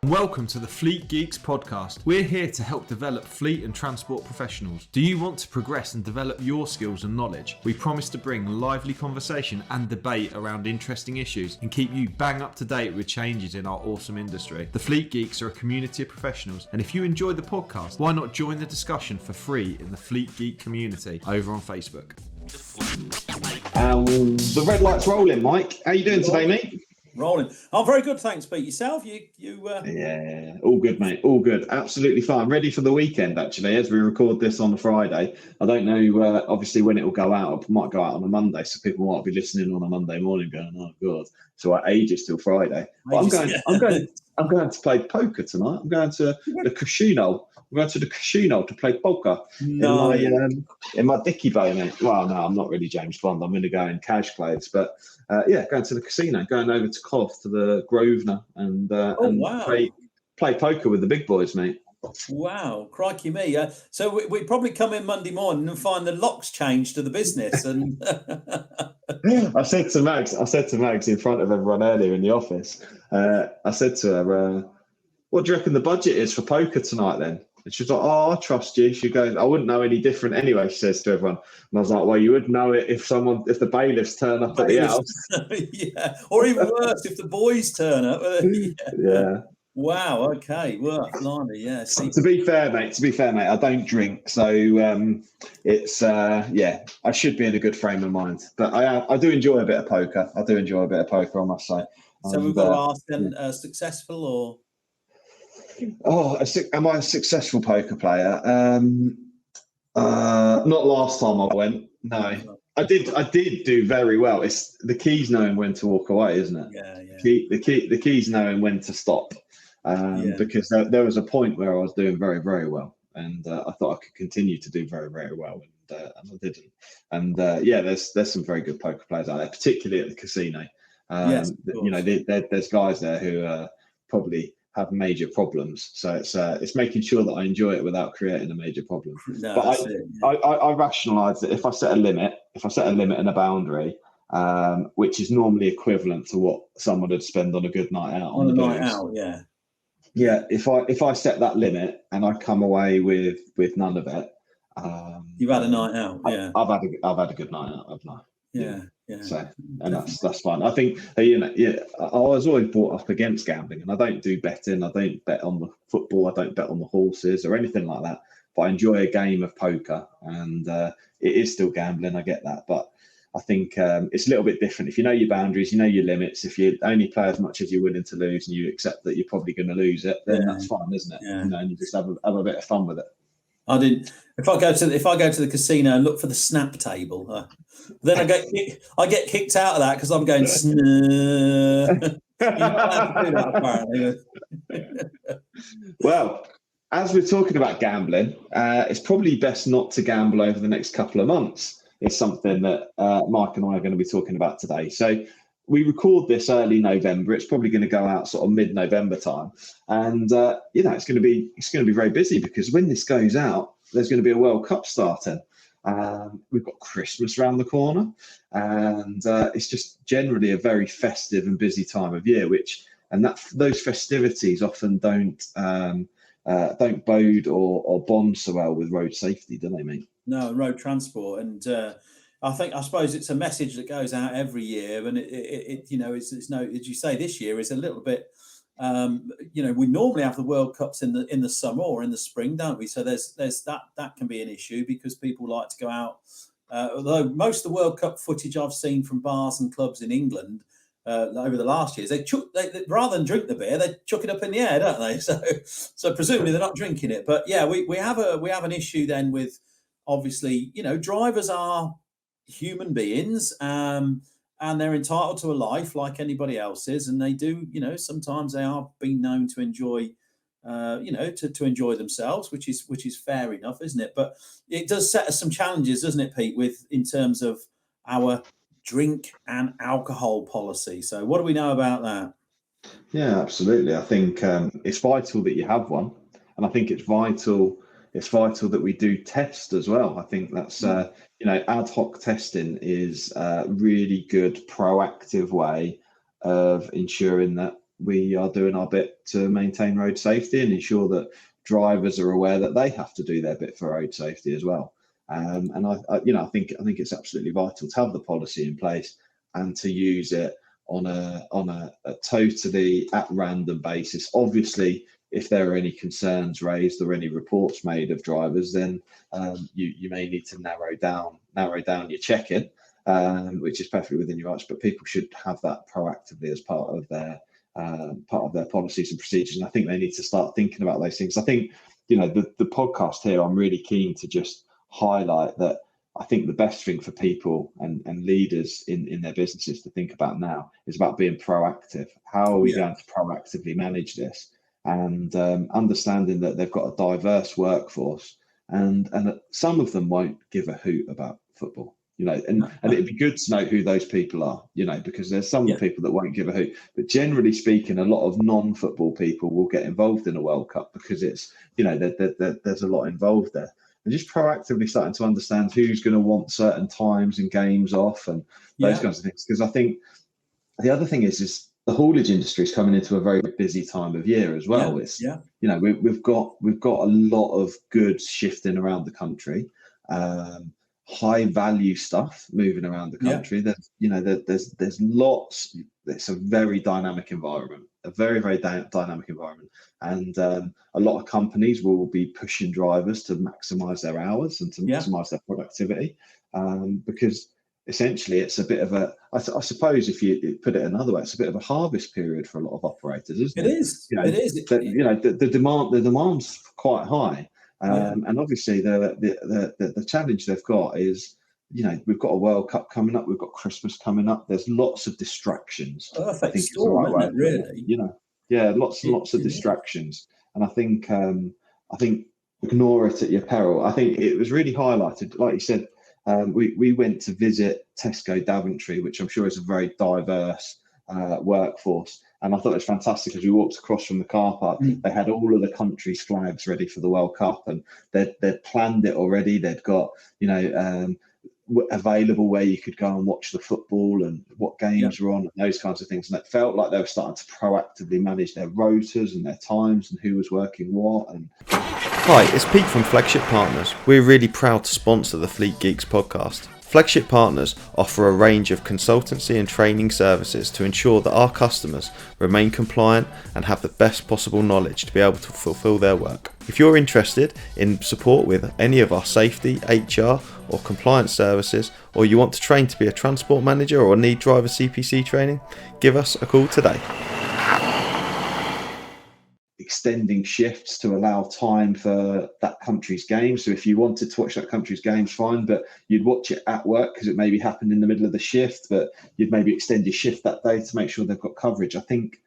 Welcome to the Fleet Geeks podcast. We're here to help develop fleet and transport professionals. Do you want to progress and develop your skills and knowledge? We promise to bring lively conversation and debate around interesting issues and keep you bang up to date with changes in our awesome industry. The Fleet Geeks are a community of professionals, and if you enjoy the podcast, why not join the discussion for free in the Fleet Geek community over on Facebook? The red light's rolling, Mike. How you doing today, mate? Rolling. I'm very good, thanks, Pete. Yourself? Yeah, all good, mate. All good. Absolutely fine. Ready for the weekend, actually, as we record this on a Friday. I don't know, obviously, when it will go out. It might go out on a Monday, so people might be listening on a Monday morning going, oh, God. So our ages till Friday. But I'm going to play poker tonight. I'm going to the casino. I'm going to the casino to play poker in my dicky bow, mate. Well, no, I'm not really James Bond. I'm going to go in cash clothes, but going to the casino, going over to Colf to the Grosvenor and play poker with the big boys, mate. Wow, crikey me! So we probably come in Monday morning and find the locks changed to the business. And I said to Mags in front of everyone earlier in the office. I said to her, "What do you reckon the budget is for poker tonight, then?" And she was like, "Oh, I trust you." She goes, "I wouldn't know any different anyway," she says to everyone. And I was like, "Well, you would know it if the bailiffs turn up at the house." Yeah, or even worse, if the boys turn up. Yeah. Wow. Okay. Well, blimey. Yeah. To be fair, mate, I don't drink, so it's I should be in a good frame of mind. But I do enjoy a bit of poker. I must say. So we've got to ask then, successful or? Am I a successful poker player? Not last time I went. No, I did do very well. It's the key's knowing when to walk away, isn't it? Yeah. The key's knowing when to stop. Because there was a point where I was doing very, very well, and I thought I could continue to do very, very well, and I didn't. And there's some very good poker players out there, particularly at the casino. There's guys there who probably have major problems, so it's making sure that I enjoy it without creating a major problem. I rationalise that if I set a limit and a boundary, which is normally equivalent to what someone would spend on a good night out on a night out, yeah. If I set that limit and I come away with none of it, you've had a night out. Yeah, I've had a good night out, haven't I? Yeah. So, and that's fine. I think I was always brought up against gambling, and I don't do betting. I don't bet on the football. I don't bet on the horses or anything like that. But I enjoy a game of poker, and it is still gambling. I get that, but I think it's a little bit different. If you know your boundaries, you know your limits. If you only play as much as you're willing to lose, and you accept that you're probably going to lose it, then that's fine, isn't it? Yeah. And you just have a bit of fun with it. If I go to the casino and look for the snap table, then I get kicked out of that because I'm going. You're not allowed to do that, apparently. Well, as we're talking about gambling, it's probably best not to gamble over the next couple of months. It's something that Mike and I are going to be talking about today. So we record this early November. It's probably going to go out sort of mid-November time, and it's going to be very busy because when this goes out, there's going to be a World Cup starting. We've got Christmas around the corner, and it's just generally a very festive and busy time of year. Those festivities often don't bode or bond so well with road safety, do they, mate? No, road transport, and I suppose it's a message that goes out every year, and it's no, as you say, this year is a little bit. We normally have the World Cups in the summer or in the spring, don't we? So there's that can be an issue because people like to go out. Although most of the World Cup footage I've seen from bars and clubs in England over the last years, they rather than drink the beer, they chuck it up in the air, don't they? So presumably they're not drinking it. But yeah, we have an issue then with. Obviously, drivers are human beings, and they're entitled to a life like anybody else is, and they do, sometimes they are being known to enjoy, to enjoy themselves, which is fair enough, isn't it? But it does set us some challenges, doesn't it, Pete, in terms of our drink and alcohol policy. So what do we know about that? Yeah, absolutely. I think it's vital that you have one, and I think it's vital that we do test as well. I think that's ad hoc testing is a really good proactive way of ensuring that we are doing our bit to maintain road safety and ensure that drivers are aware that they have to do their bit for road safety as well. And I think it's absolutely vital to have the policy in place and to use it on a totally at random basis. Obviously, if there are any concerns raised or any reports made of drivers, then you may need to narrow down your check-in, which is perfectly within your rights. But people should have that proactively as part of their policies and procedures. And I think they need to start thinking about those things. I think, the podcast here, I'm really keen to just highlight that I think the best thing for people and leaders in their businesses to think about now is about being proactive. How are we going to proactively manage this? And understanding that they've got a diverse workforce and that some of them won't give a hoot about football. And it'd be good to know who those people are, because there's some people that won't give a hoot. But generally speaking, a lot of non-football people will get involved in a World Cup because it's, there's a lot involved there. And just proactively starting to understand who's going to want certain times and games off and those kinds of things. Because I think the other thing is the haulage industry is coming into a very busy time of year as well. We've got a lot of goods shifting around the country. High value stuff moving around the country. There's lots. It's a very dynamic environment, dynamic environment, and a lot of companies will be pushing drivers to maximise their hours and to maximise their productivity, because essentially it's a bit of I suppose if you put it another way, it's a bit of a harvest period for a lot of operators, isn't it? It is. The demand's quite high. And obviously the challenge they've got is, we've got a World Cup coming up, we've got Christmas coming up. There's lots of distractions. Perfect storm, isn't it, really? Lots of distractions. And I think ignore it at your peril. I think it was really highlighted, like you said. We went to visit Tesco Daventry, which I'm sure is a very diverse workforce. And I thought it was fantastic as we walked across from the car park. They had all of the country's flags ready for the World Cup, and they'd planned it already. They'd got, available where you could go and watch the football and what games were on and those kinds of things. And it felt like they were starting to proactively manage their rotas and their times and who was working what. Hi, it's Pete from Flagship Partners. We're really proud to sponsor the Fleet Geeks podcast. Flagship Partners offer a range of consultancy and training services to ensure that our customers remain compliant and have the best possible knowledge to be able to fulfill their work. If you're interested in support with any of our safety, HR or compliance services, or you want to train to be a transport manager or need driver CPC training, give us a call today. Extending shifts to allow time for that country's game. So if you wanted to watch that country's games, fine, but you'd watch it at work because it maybe happened in the middle of the shift, but you'd maybe extend your shift that day to make sure they've got coverage. I think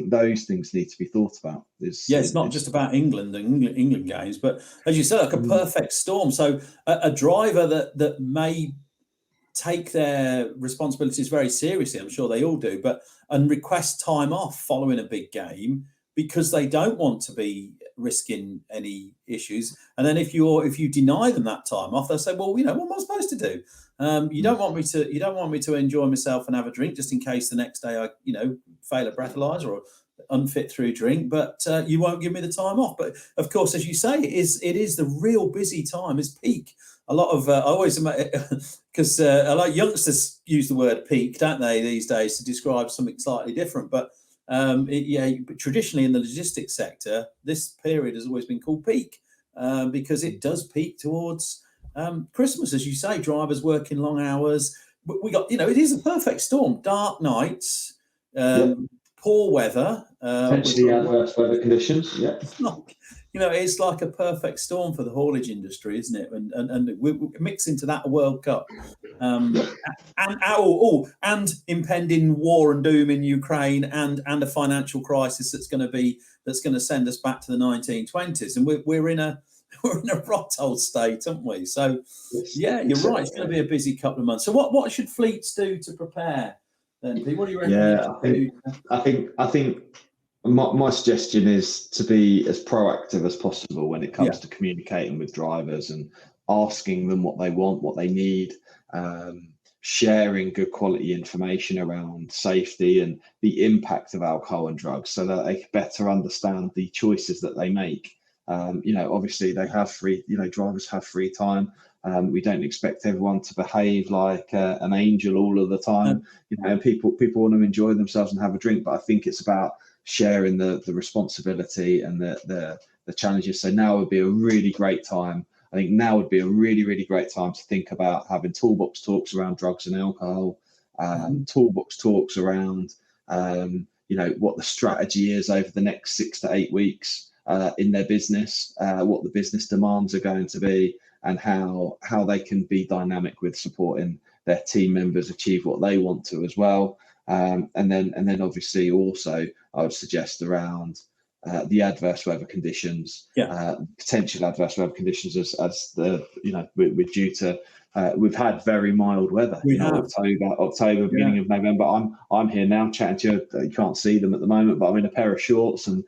those things need to be thought about. It's not just about England games, but as you said, like a perfect storm. So a driver that may take their responsibilities very seriously, I'm sure they all do, and request time off following a big game because they don't want to be risking any issues. And then if you deny them that time off, they'll say, well, what am I supposed to do? You don't want me to enjoy myself and have a drink just in case the next day I, fail a breathalyzer or unfit through drink, but you won't give me the time off. But of course, as you say, it is the real busy time, is peak. A lot of I always, because a lot of youngsters use the word peak, don't they, these days to describe something slightly different. But but traditionally in the logistics sector, this period has always been called peak because it does peak towards Christmas, as you say. Drivers working long hours. We got, it is a perfect storm. Dark nights, poor weather, potentially adverse weather conditions. Yeah, it's like a perfect storm for the haulage industry, isn't it? And we mix into that a World Cup, and impending war and doom in Ukraine, and a financial crisis that's going to send us back to the 1920s, and we're in a rot old state, aren't we? So you're right. It's going to be a busy couple of months. So what should fleets do to prepare then, Pete? What do you reckon? I think my suggestion is to be as proactive as possible when it comes to communicating with drivers and asking them what they want, what they need, sharing good quality information around safety and the impact of alcohol and drugs, so that they can better understand the choices that they make. Obviously they have drivers have free time. We don't expect everyone to behave like an angel all of the time. People want to enjoy themselves and have a drink, but I think it's about sharing the responsibility and the challenges. So now would be a really great time. I think now would be a really, really great time to think about having toolbox talks around drugs and alcohol, toolbox talks around, what the strategy is over the next 6 to 8 weeks in their business, what the business demands are going to be, and how they can be dynamic with supporting their team members achieve what they want to as well. And then obviously also I would suggest around the adverse weather conditions, potential adverse weather conditions as we're due to. We've had very mild weather. October, beginning of November. I'm here now chatting to you. You can't see them at the moment, but I'm in a pair of shorts and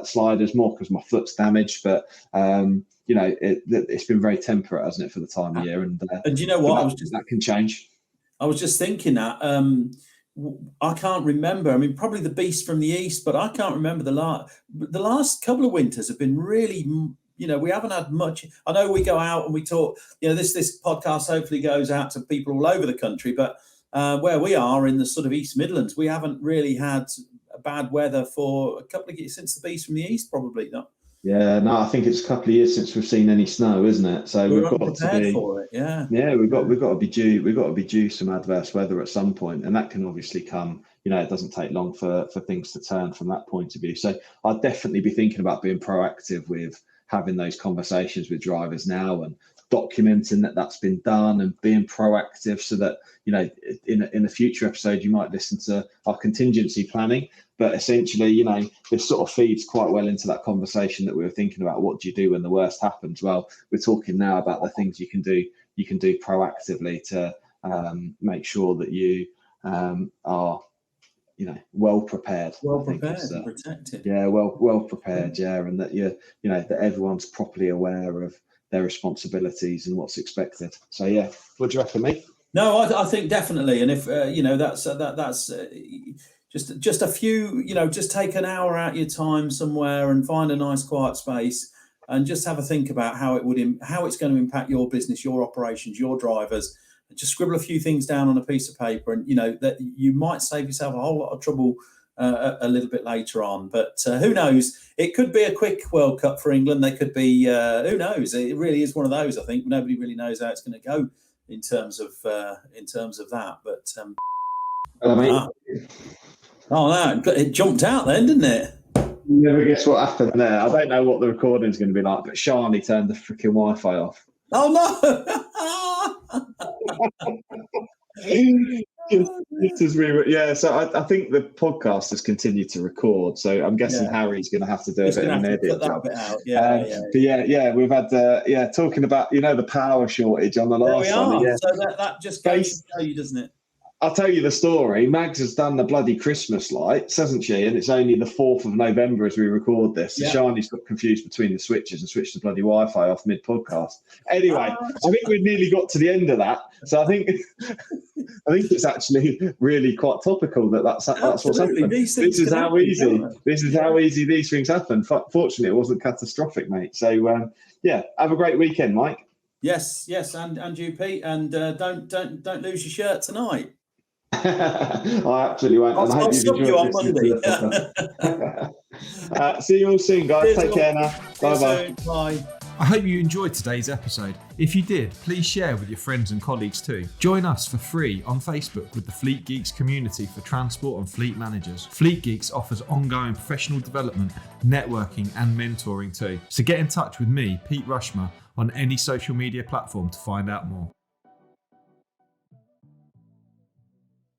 sliders, more because my foot's damaged. But it's been very temperate, hasn't it, for the time of year? And you know what? That can change. I was just thinking that. I can't remember. I mean, probably the beast from the east, but I can't remember the last couple of winters have been really. We haven't had much. I know we go out and we talk. This podcast hopefully goes out to people all over the country, but where we are in the sort of East Midlands, we haven't really had bad weather for a couple of years since the beast from the east. Probably not. Yeah, no, I think it's a couple of years since we've seen any snow, isn't it? So we've got to be for it. Yeah, we've got to be due. We've got to be due some adverse weather at some point, and that can obviously come. It doesn't take long for things to turn from that point of view. So I'd definitely be thinking about being proactive with having those conversations with drivers now and documenting that's been done and being proactive, so that in a future episode you might listen to our contingency planning. But essentially, this sort of feeds quite well into that conversation that we were thinking about. What do you do when the worst happens? Well, we're talking now about the things you can do proactively to make sure that you are well prepared, and protected. Yeah, well prepared. Yeah, and that that everyone's properly aware of their responsibilities and what's expected. So yeah, what do you reckon, mate? No, I think definitely. And if that's just a few, just take an hour out of your time somewhere and find a nice quiet space and just have a think about how it's going to impact your business, your operations, your drivers. Just scribble a few things down on a piece of paper, and that you might save yourself a whole lot of trouble a little bit later on. But who knows? It could be a quick World Cup for England. They could be. Who knows? It really is one of those. I think nobody really knows how it's going to go in terms of that. But no, it jumped out then, didn't it? You never guess what happened there. I don't know what the recording's going to be like, but Shani turned the freaking Wi-Fi off. Oh no! So I think the podcast has continued to record. So I'm guessing Harry's going to have to do a bit of an edit job. But we've had talking about the power shortage on the last one. Yeah. So that just goes to tell you, doesn't it? I'll tell you the story. Mags has done the bloody Christmas lights, hasn't she? And it's only the 4th of November as we record this. So Shani's got confused between the switches and switched the bloody Wi-Fi off mid-podcast. Anyway, I think we've nearly got to the end of that. So I think it's actually really quite topical that's what's happened. This is how easy these things happen. Fortunately, it wasn't catastrophic, mate. So have a great weekend, Mike. Yes, and you, Pete, and don't lose your shirt tonight. I absolutely won't. I'll stop you on Monday. See you all soon, guys. Take care now. Bye-bye. Bye. I hope you enjoyed today's episode. If you did, please share with your friends and colleagues too. Join us for free on Facebook with the Fleet Geeks community for transport and fleet managers. Fleet Geeks offers ongoing professional development, networking and mentoring too. So get in touch with me, Pete Rushmer, on any social media platform to find out more.